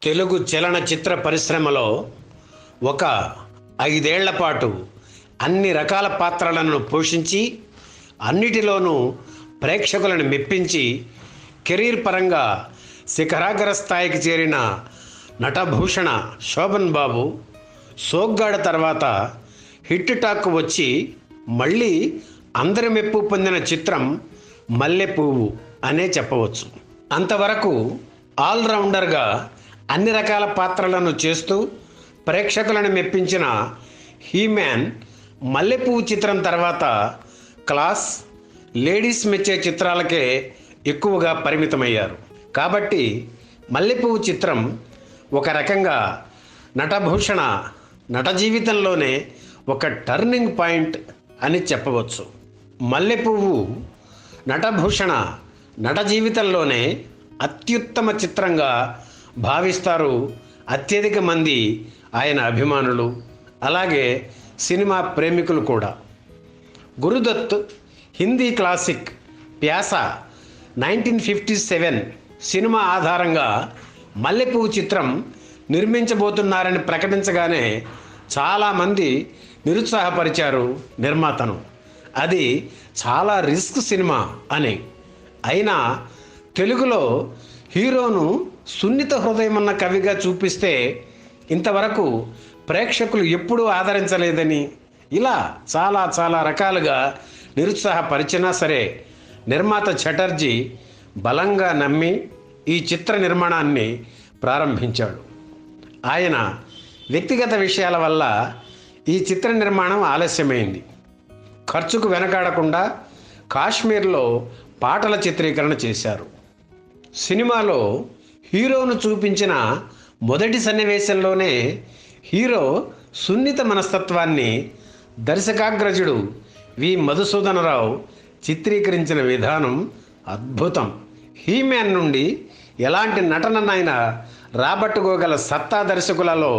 తెలుగు చలనచిత్ర పరిశ్రమలో ఒక 5 ఏళ్ల పాటు అన్ని రకాల పాత్రలను పోషించి అన్నిటిలోనూ ప్రేక్షకులను మెప్పించి కెరీర్ పరంగా శిఖరాగ్ర స్థాయికి చేరిన నటభూషణ శోభన్ బాబు సోగ్గాడ తర్వాత హిట్ టాక్ వచ్చి మళ్ళీ అందరి మెప్పు పొందిన చిత్రం మల్లెపువ్వు అనే చెప్పవచ్చు. అంతవరకు ఆల్రౌండర్గా అన్ని రకాల పాత్రలను చేస్తూ ప్రేక్షకులను మెప్పించిన హీమ్యాన్ మల్లెపువ్వు చిత్రం తర్వాత క్లాస్, లేడీస్ మెచ్చే చిత్రాలకే ఎక్కువగా పరిమితమయ్యారు. కాబట్టి మల్లెపువ్వు చిత్రం ఒక రకంగా నటభూషణ నట జీవితంలోనే ఒక టర్నింగ్ పాయింట్ అని చెప్పవచ్చు. మల్లెపువ్వు నటభూషణ నట జీవితంలోనే అత్యుత్తమ చిత్రంగా భావిస్తారు అత్యధిక మంది ఆయన అభిమానులు, అలాగే సినిమా ప్రేమికులు కూడా. గురుదత్ హిందీ క్లాసిక్ ప్యాస 1957 సినిమా ఆధారంగా మల్లెపువ్వు చిత్రం నిర్మించబోతున్నారని ప్రకటించగానే చాలామంది నిరుత్సాహపరిచారు నిర్మాతను. అది చాలా రిస్క్ సినిమా అని. అయినా తెలుగులో హీరోను సున్నిత హృదయమున్న కవిగా చూపిస్తే ఇంతవరకు ప్రేక్షకులు ఎప్పుడూ ఆదరించలేదని ఇలా చాలా రకాలుగా నిరుత్సాహపరిచినా సరే నిర్మాత చటర్జీ బలంగా నమ్మి ఈ చిత్ర నిర్మాణాన్ని ప్రారంభించాడు. ఆయన వ్యక్తిగత విషయాల వల్ల ఈ చిత్ర నిర్మాణం ఆలస్యమైంది. ఖర్చుకు వెనకాడకుండా కాశ్మీర్లో పాటల చిత్రీకరణ చేశారు. సినిమాలో హీరోను చూపించిన మొదటి సన్నివేశంలోనే హీరో సున్నిత మనస్తత్వాన్ని దర్శకాగ్రజుడు వి మధుసూదనరావు చిత్రీకరించిన విధానం అద్భుతం. హీమ్యాన్ నుండి ఎలాంటి నటననైనా రాబట్టుకోగల సత్తా దర్శకులలో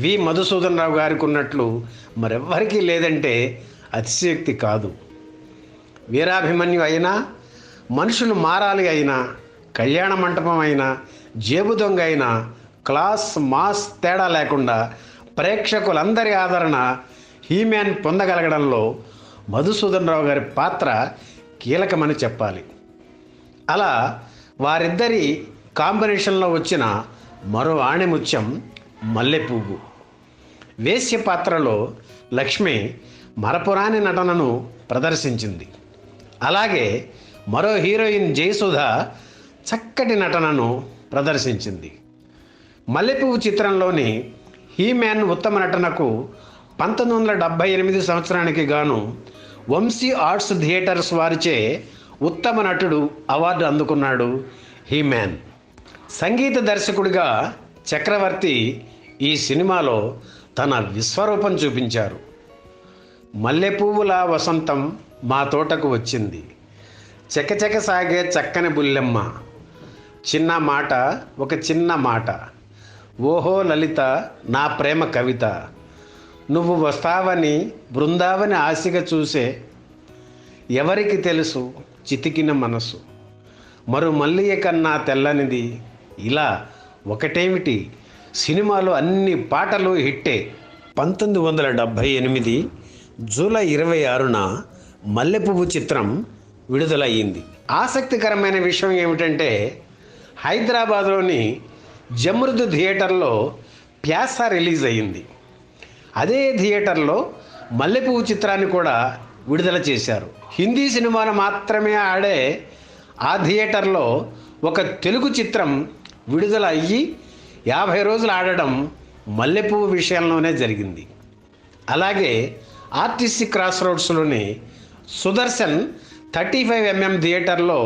వి మధుసూదనరావు గారికి ఉన్నట్లు మరెవ్వరికీ లేదంటే అతిశయోక్తి కాదు. వీరాభిమన్యు అయినా, మనుషులు మారాలి అయినా, కళ్యాణ మంటపం అయినా, జేబు దొంగ అయినా క్లాస్ మాస్ తేడా లేకుండా ప్రేక్షకులందరి ఆదరణ హీమ్యాన్ పొందగలగడంలో మధుసూదనరావు గారి పాత్ర కీలకమని చెప్పాలి. అలా వారిద్దరి కాంబినేషన్లో వచ్చిన మరో ఆణిముత్యం మల్లెపువ్వు. వేశ్య పాత్రలో లక్ష్మి మరపురాని నటనను ప్రదర్శించింది. అలాగే మరో హీరోయిన్ జయసుధ చక్కటి నటనను ప్రదర్శించింది. మల్లెపువ్వు చిత్రంలోని హీమ్యాన్ ఉత్తమ నటనకు 1978 సంవత్సరానికి గాను వంశీ ఆర్ట్స్ థియేటర్స్ వారిచే ఉత్తమ నటుడు అవార్డు అందుకున్నాడు హీమ్యాన్. సంగీత దర్శకుడిగా చక్రవర్తి ఈ సినిమాలో తన విశ్వరూపం చూపించారు. మల్లెపువ్వులా వసంతం మా తోటకు వచ్చింది, చకచక సాగే చక్కని బుల్లెమ్మ, చిన్న మాట ఒక చిన్న మాట, ఓహో లలిత నా ప్రేమ కవిత, నువ్వు వస్తావని బృందావని ఆశగా చూసే, ఎవరికి తెలుసు చితికిన మనసు, మరో మల్లియ కన్నా తెల్లనిది, ఇలా ఒకటేమిటి సినిమాలో అన్ని పాటలు హిట్టే. 1978 జూలై 26న మల్లెపువ్వు చిత్రం విడుదలయ్యింది. ఆసక్తికరమైన విషయం ఏమిటంటే హైదరాబాద్లోని జమృద్ థియేటర్లో ప్యాస రిలీజ్ అయ్యింది. అదే థియేటర్లో మల్లెపువ్వు చిత్రాన్ని కూడా విడుదల చేశారు. హిందీ సినిమాలు మాత్రమే ఆడే ఆ థియేటర్లో ఒక తెలుగు చిత్రం విడుదల అయ్యి 50 రోజులు ఆడడం మల్లెపువ్వు విషయంలోనే జరిగింది. అలాగే ఆర్టీసీ క్రాస్ రోడ్స్లోని సుదర్శన్ 35mm థియేటర్లో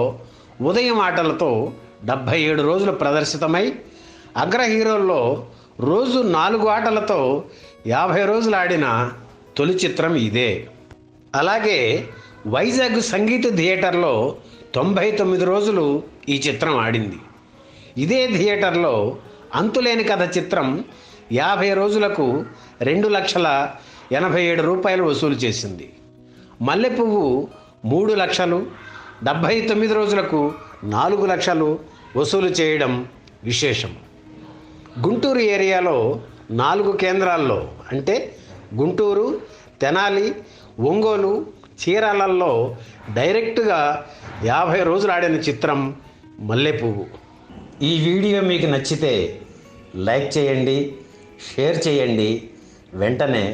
ఉదయం ఆటలతో 77 రోజులు ప్రదర్శితమై అగ్ర హీరోల్లో రోజు 4 ఆటలతో 50 రోజులు ఆడిన తొలి చిత్రం ఇదే. అలాగే వైజాగ్ సంగీత థియేటర్లో 99 రోజులు ఈ చిత్రం ఆడింది. ఇదే థియేటర్లో అంతులేని కథ చిత్రం 50 రోజులకు 2,87,000 రూపాయలు వసూలు చేసింది. మల్లెపువ్వు 3 లక్షలు, 79 రోజులకు 4 లక్షలు వసూలు చేయడం విశేషం. గుంటూరు ఏరియాలో 4 కేంద్రాల్లో అంటే గుంటూరు, తెనాలి, ఒంగోలు, చీరాలల్లో డైరెక్ట్గా 50 రోజులు ఆడిన చిత్రం మల్లెపువ్వు. ఈ వీడియో మీకు నచ్చితే లైక్ చేయండి, షేర్ చేయండి, వెంటనే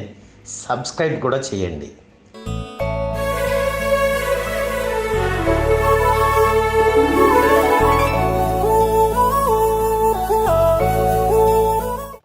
సబ్స్క్రైబ్ కూడా చేయండి.